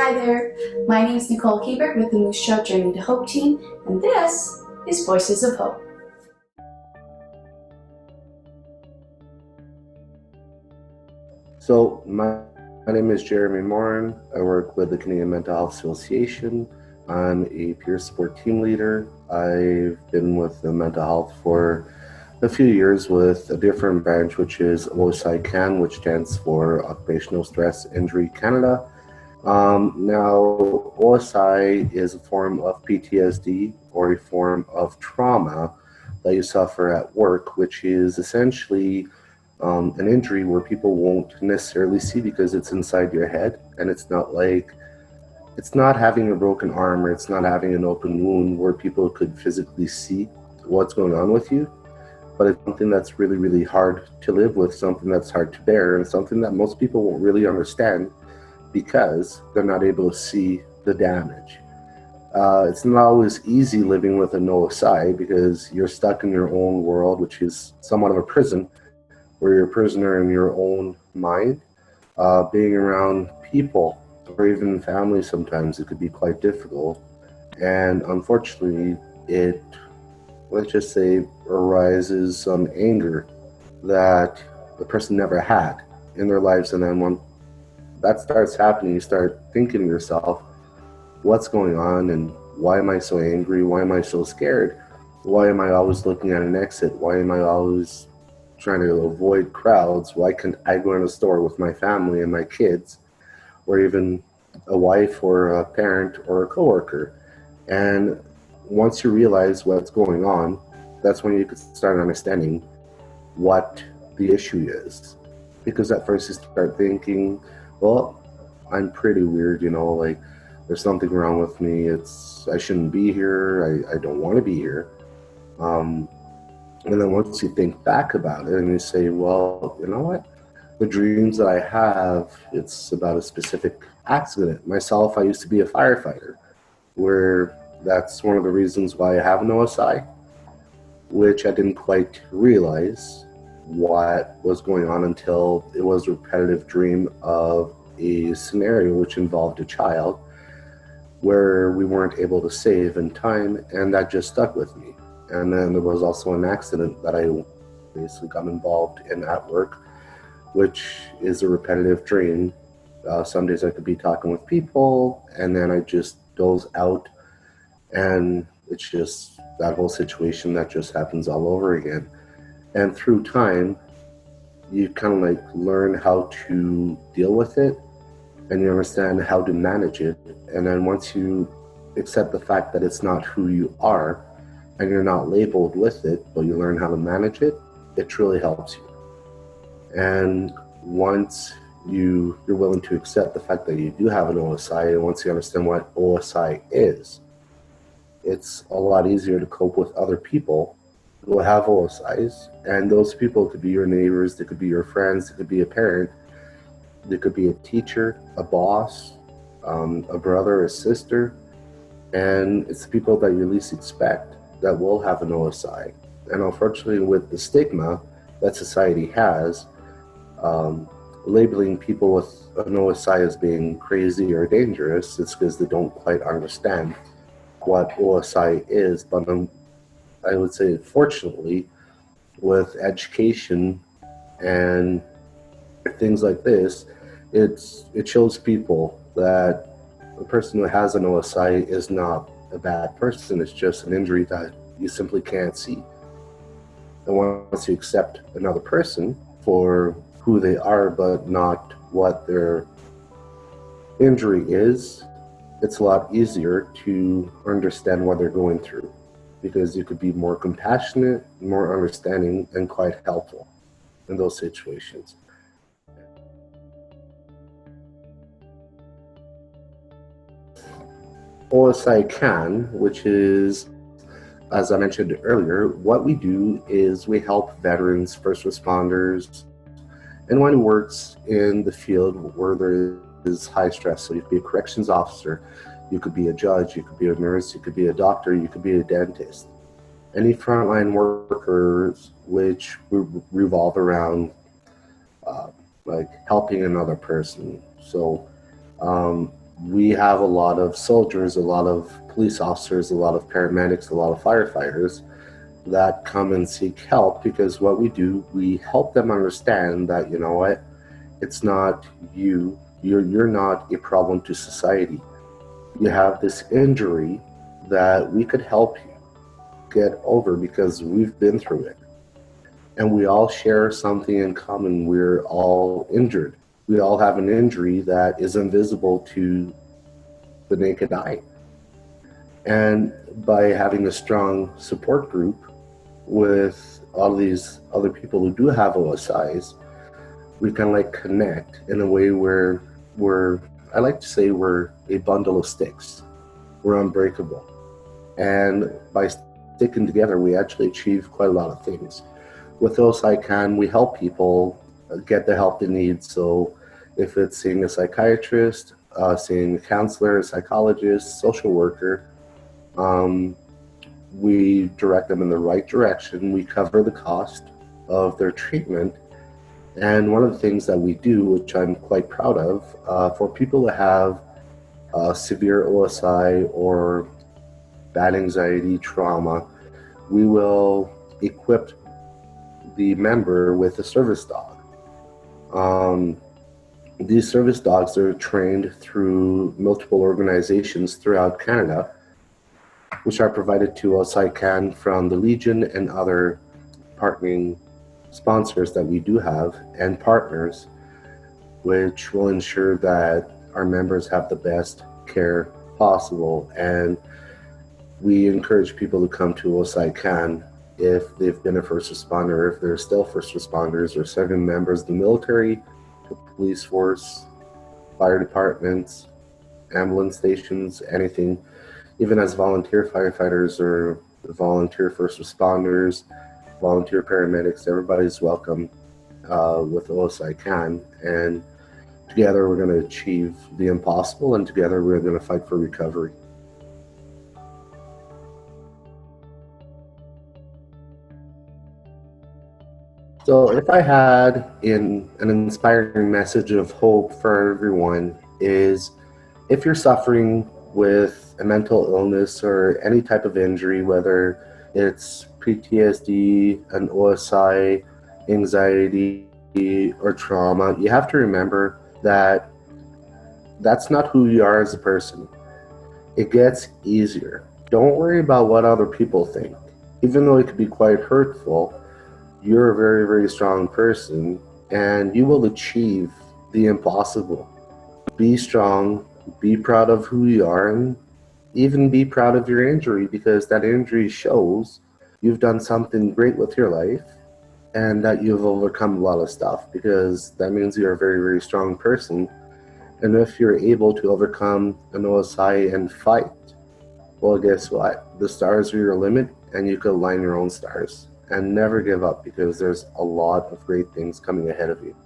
Hi there, my name is Nicole Hebert with the Moose Jaw Journey to Hope team, and this is Voices of Hope. So my name is Jeremy Morin. I work with the Canadian Mental Health Association. I'm a peer support team leader. I've been with the mental health for a few years with a different branch, which is OSI CAN, which stands for Occupational Stress Injury Canada. Now, OSI is a form of PTSD or a form of trauma that you suffer at work, which is essentially an injury where people won't necessarily see because it's inside your head, and it's not having a broken arm or it's not having an open wound where people could physically see what's going on with you, but it's something that's really, really hard to live with, something that's hard to bear, and something that most people won't really understand because they're not able to see the damage. It's not always easy living with an OSI because you're stuck in your own world, which is somewhat of a prison where you're a prisoner in your own mind. Being around people or even family sometimes it could be quite difficult. And unfortunately, it, let's just say, arises some anger that the person never had in their lives. And then when that starts happening, you start thinking to yourself, what's going on and why am I so angry? Why am I so scared? Why am I always looking at an exit? Why am I always trying to avoid crowds? Why can't I go in a store with my family and my kids, or even a wife or a parent or a coworker? And once you realize what's going on, that's when you can start understanding what the issue is. Because at first you start thinking, well, I'm pretty weird, like there's something wrong with me. I shouldn't be here. I don't want to be here. Um, and then once you think back about it and you say, well, you know what? The dreams that I have, it's about a specific accident. Myself, I used to be a firefighter, where that's one of the reasons why I have an OSI, which I didn't quite realize what was going on until it was a repetitive dream of a scenario which involved a child where we weren't able to save in time, and that just stuck with me. And then there was also an accident that I basically got involved in at work, which is a repetitive dream. Some days I could be talking with people, and then I just doze out, and it's just that whole situation that just happens all over again. And through time, you kind of like learn how to deal with it, and you understand how to manage it. And then once you accept the fact that it's not who you are, and you're not labeled with it, but you learn how to manage it, it truly helps you. And once you're willing to accept the fact that you do have an OSI, and once you understand what OSI is, it's a lot easier to cope with other people who have OSIs. And those people could be your neighbors, they could be your friends, they could be a parent, they could be a teacher, a boss, a brother, a sister. And it's the people that you least expect that will have an OSI. And unfortunately, with the stigma that society has, labeling people with an OSI as being crazy or dangerous, it's because they don't quite understand what OSI is. But I would say, fortunately, with education and things like this, it shows people that a person who has an OSI is not a bad person. It's just an injury that you simply can't see. And once you accept another person for who they are, but not what their injury is, it's a lot easier to understand what they're going through, because you could be more compassionate, more understanding, and quite helpful in those situations. OSI CAN, which is, as I mentioned earlier, what we do is we help veterans, first responders, anyone who works in the field where there is high stress. So you could be a corrections officer, you could be a judge, you could be a nurse, you could be a doctor, you could be a dentist. Any frontline workers which revolve around like helping another person. So we have a lot of soldiers, a lot of police officers, a lot of paramedics, a lot of firefighters that come and seek help, because what we do, we help them understand that, you know what, it's not you, you're not a problem to society. You have this injury that we could help you get over because we've been through it. And we all share something in common. We're all injured. We all have an injury that is invisible to the naked eye. And by having a strong support group with all these other people who do have OSIs, we can like connect in a way where I like to say we're a bundle of sticks. We're unbreakable. And by sticking together, we actually achieve quite a lot of things. With OSI Can, we help people get the help they need. So if it's seeing a psychiatrist, seeing a counselor, a psychologist, social worker, we direct them in the right direction. We cover the cost of their treatment. And one of the things that we do, which I'm quite proud of, for people that have severe OSI or bad anxiety, trauma, we will equip the member with a service dog. These service dogs are trained through multiple organizations throughout Canada, which are provided to OSI Can from the Legion and other partnering sponsors that we do have and partners, which will ensure that our members have the best care possible. And we encourage people to come to OSI Can if they've been a first responder, if they're still first responders or serving members of the military, the police force, fire departments, ambulance stations, anything, even as volunteer firefighters or volunteer first responders, volunteer paramedics, everybody's welcome with OSI Can. And together we're going to achieve the impossible, and together we're going to fight for recovery. So if I had an inspiring message of hope for everyone, is if you're suffering with a mental illness or any type of injury, whether it's PTSD, an OSI, anxiety, or trauma, you have to remember that that's not who you are as a person. It gets easier. Don't worry about what other people think. Even though it could be quite hurtful, you're a very, very strong person and you will achieve the impossible. Be strong, be proud of who you are, and even be proud of your injury, because that injury shows you've done something great with your life and that you've overcome a lot of stuff, because that means you're a very, very strong person. And if you're able to overcome an OSI and fight, well, guess what? The stars are your limit and you can align your own stars. And never give up, because there's a lot of great things coming ahead of you.